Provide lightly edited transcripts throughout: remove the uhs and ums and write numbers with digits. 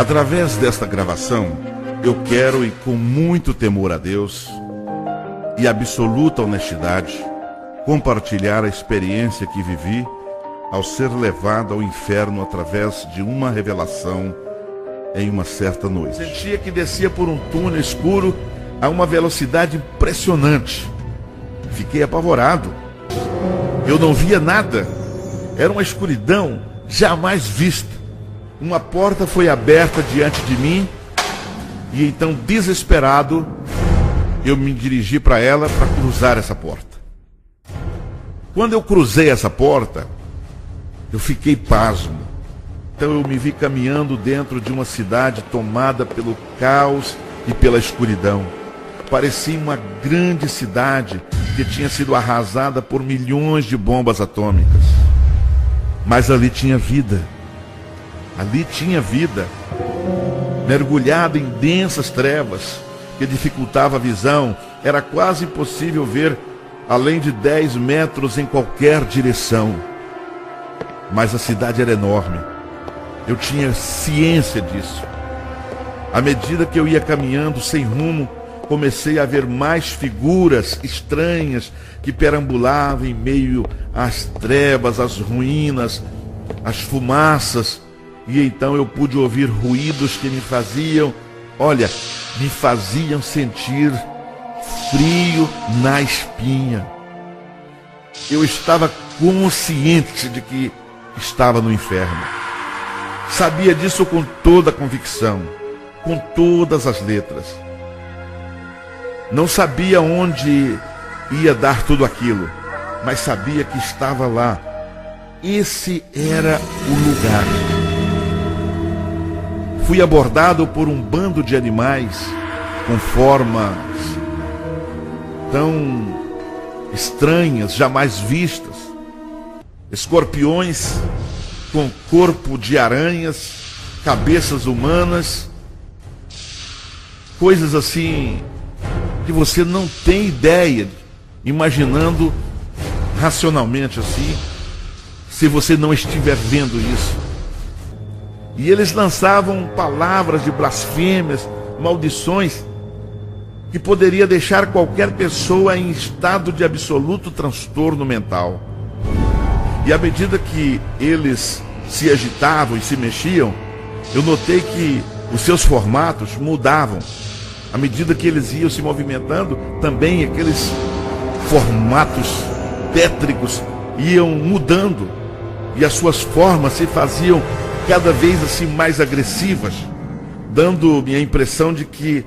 Através desta gravação, eu quero, e com muito temor a Deus e absoluta honestidade, compartilhar a experiência que vivi ao ser levado ao inferno através de uma revelação em uma certa noite. Sentia que descia por um túnel escuro a uma velocidade impressionante. Fiquei apavorado. Eu não via nada. Era uma escuridão jamais vista. Uma porta foi aberta diante de mim e então, desesperado, eu me dirigi para ela para cruzar essa porta. Quando eu cruzei essa porta, eu fiquei pasmo. Então eu me vi caminhando dentro de uma cidade tomada pelo caos e pela escuridão. Parecia uma grande cidade que tinha sido arrasada por milhões de bombas atômicas. Mas ali tinha vida. Ali tinha vida. Mergulhada em densas trevas que dificultava a visão, era quase impossível ver além de 10 metros em qualquer direção. Mas a cidade era enorme. Eu tinha ciência disso. À medida que eu ia caminhando sem rumo, comecei a ver mais figuras estranhas que perambulavam em meio às trevas, às ruínas, às fumaças. E então eu pude ouvir ruídos que me faziam sentir frio na espinha. Eu estava consciente de que estava no inferno. Sabia disso com toda a convicção, com todas as letras. Não sabia onde ia dar tudo aquilo, mas sabia que estava lá. Esse era o lugar. Fui abordado por um bando de animais com formas tão estranhas, jamais vistas. Escorpiões com corpo de aranhas, cabeças humanas, coisas assim que você não tem ideia, imaginando racionalmente assim, se você não estiver vendo isso. E eles lançavam palavras de blasfêmias, maldições, que poderia deixar qualquer pessoa em estado de absoluto transtorno mental. E à medida que eles se agitavam e se mexiam, eu notei que os seus formatos mudavam. À medida que eles iam se movimentando, também aqueles formatos tétricos iam mudando. E as suas formas se faziam cada vez assim mais agressivas, dando-me a impressão de que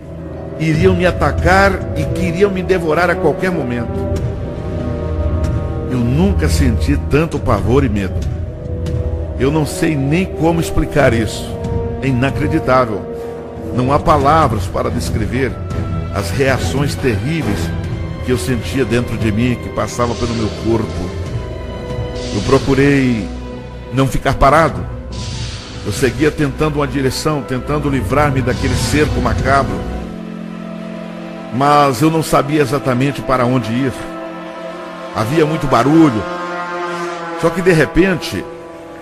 iriam me atacar e que iriam me devorar a qualquer momento. Eu nunca senti tanto pavor e medo. Eu não sei nem como explicar isso. É inacreditável. Não há palavras para descrever as reações terríveis que eu sentia dentro de mim, que passavam pelo meu corpo. Eu procurei não ficar parado. Eu seguia tentando uma direção, tentando livrar-me daquele cerco macabro. Mas eu não sabia exatamente para onde ir. Havia muito barulho. Só que de repente,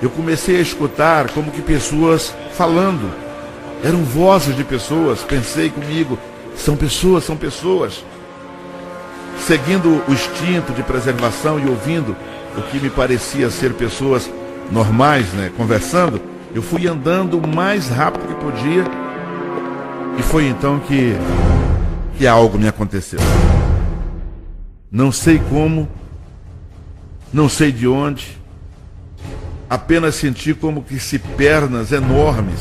eu comecei a escutar como que pessoas falando. Eram vozes de pessoas. Pensei comigo, são pessoas, são pessoas. Seguindo o instinto de preservação e ouvindo o que me parecia ser pessoas normais, conversando, eu fui andando o mais rápido que podia. E foi então que algo me aconteceu. Não sei como, não sei de onde, apenas senti como que se pernas enormes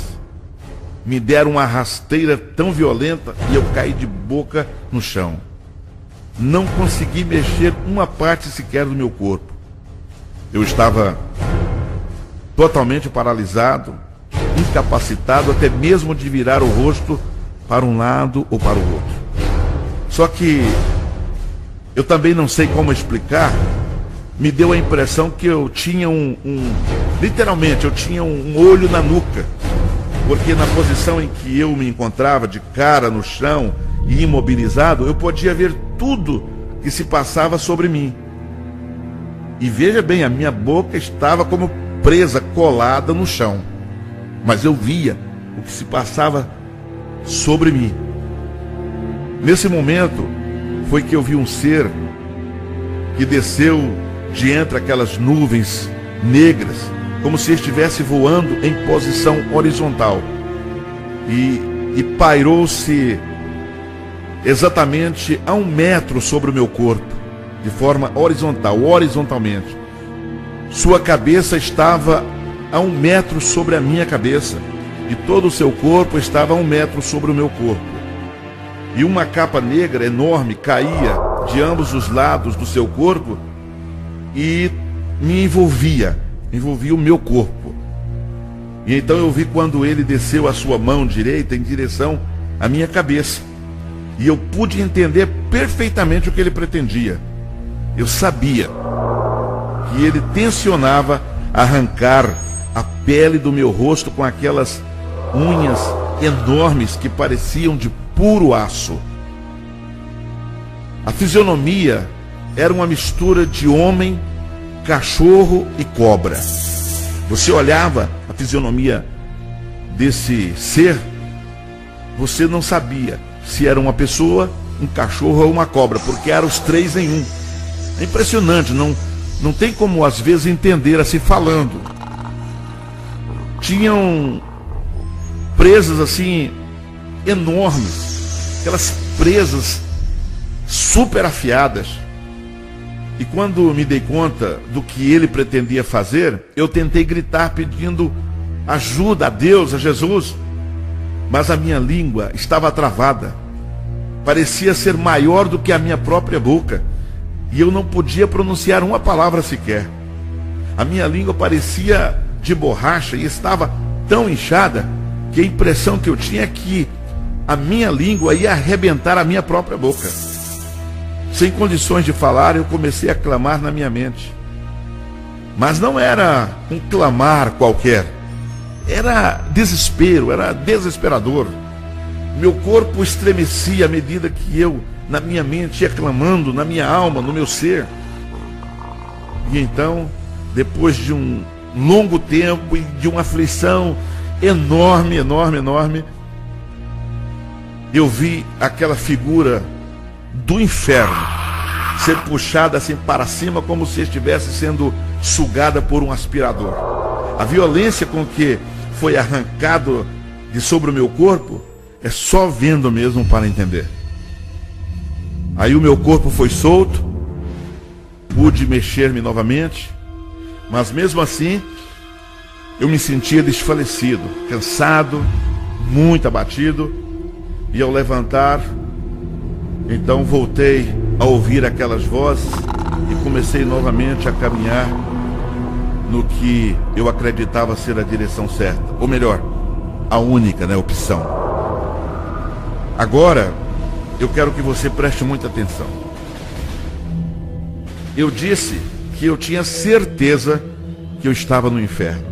me deram uma rasteira tão violenta e eu caí de boca no chão. Não consegui mexer uma parte sequer do meu corpo. Eu estava totalmente paralisado, incapacitado até mesmo de virar o rosto para um lado ou para o outro. Só que eu também não sei como explicar, me deu a impressão que eu tinha literalmente, eu tinha um olho na nuca, porque na posição em que eu me encontrava, de cara no chão e imobilizado, eu podia ver tudo que se passava sobre mim. E veja bem, a minha boca estava como presa, colada no chão, mas eu via o que se passava sobre mim. Nesse momento foi que eu vi um ser que desceu de entre aquelas nuvens negras, como se estivesse voando em posição horizontal, e pairou-se exatamente a 1 metro sobre o meu corpo, de forma horizontalmente. Sua cabeça estava a 1 metro sobre a minha cabeça, e todo o seu corpo estava a 1 metro sobre o meu corpo. E uma capa negra enorme caía de ambos os lados do seu corpo e me envolvia o meu corpo. E então eu vi quando ele desceu a sua mão direita em direção à minha cabeça. E eu pude entender perfeitamente o que ele pretendia. Eu sabia que ele tensionava arrancar a pele do meu rosto com aquelas unhas enormes que pareciam de puro aço. A fisionomia era uma mistura de homem, cachorro e cobra. Você olhava a fisionomia desse ser, você não sabia se era uma pessoa, um cachorro ou uma cobra, porque eram os 3 em 1. É impressionante, não tem como às vezes entender assim falando. Tinham presas assim enormes, aquelas presas super afiadas. E quando me dei conta do que ele pretendia fazer, eu tentei gritar pedindo ajuda a Deus, a Jesus, mas a minha língua estava travada. Parecia ser maior do que a minha própria boca, e eu não podia pronunciar uma palavra sequer. A minha língua parecia de borracha e estava tão inchada que a impressão que eu tinha é que a minha língua ia arrebentar a minha própria boca. Sem condições de falar, eu comecei a clamar na minha mente. Mas não era um clamar qualquer. Era desespero, era desesperador. Meu corpo estremecia à medida que eu, na minha mente, ia clamando, na minha alma, no meu ser. E então, depois de um longo tempo e de uma aflição enorme, eu vi aquela figura do inferno ser puxada assim para cima, como se estivesse sendo sugada por um aspirador. A violência com que foi arrancado de sobre o meu corpo é só vendo mesmo para entender. Aí o meu corpo foi solto, pude mexer-me novamente, mas mesmo assim eu me sentia desfalecido, cansado, muito abatido. E ao levantar, então voltei a ouvir aquelas vozes e comecei novamente a caminhar no que eu acreditava ser a direção certa, ou melhor, a única, opção. Agora, eu quero que você preste muita atenção. Eu disse que eu tinha certeza que eu estava no inferno,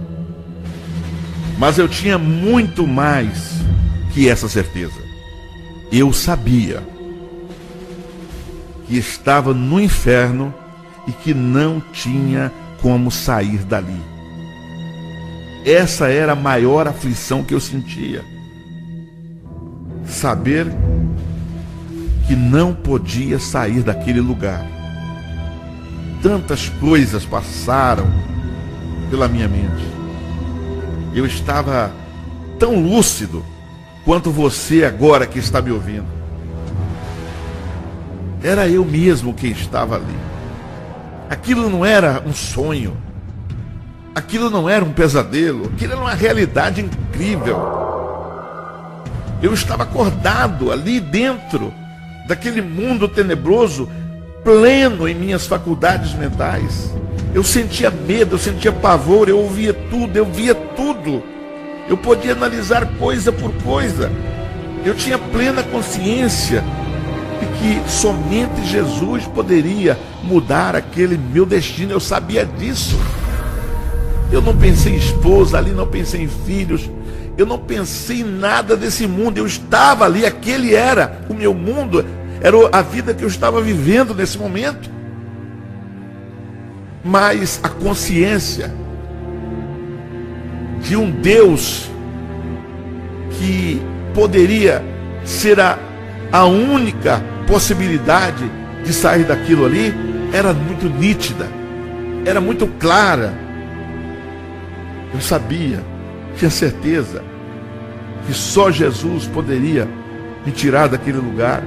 mas eu tinha muito mais que essa certeza. Eu sabia que estava no inferno e que não tinha como sair dali. Essa era a maior aflição que eu sentia. Saber que não podia sair daquele lugar. Tantas coisas passaram pela minha mente. Eu estava tão lúcido quanto você agora que está me ouvindo. Era eu mesmo quem estava ali. Aquilo não era um sonho. Aquilo não era um pesadelo. Aquilo era uma realidade incrível. Eu estava acordado ali dentro daquele mundo tenebroso, pleno em minhas faculdades mentais. Eu sentia medo, eu sentia pavor, eu ouvia tudo, eu via tudo. Eu podia analisar coisa por coisa. Eu tinha plena consciência de que somente Jesus poderia mudar aquele meu destino. Eu sabia disso. Eu não pensei em esposa, ali não pensei em filhos. Eu não pensei em nada desse mundo. Eu estava ali, aquele era o meu mundo. Era a vida que eu estava vivendo nesse momento. Mas a consciência de um Deus que poderia ser a única possibilidade de sair daquilo ali, era muito nítida, era muito clara. Eu sabia, tinha certeza que só Jesus poderia me tirar daquele lugar.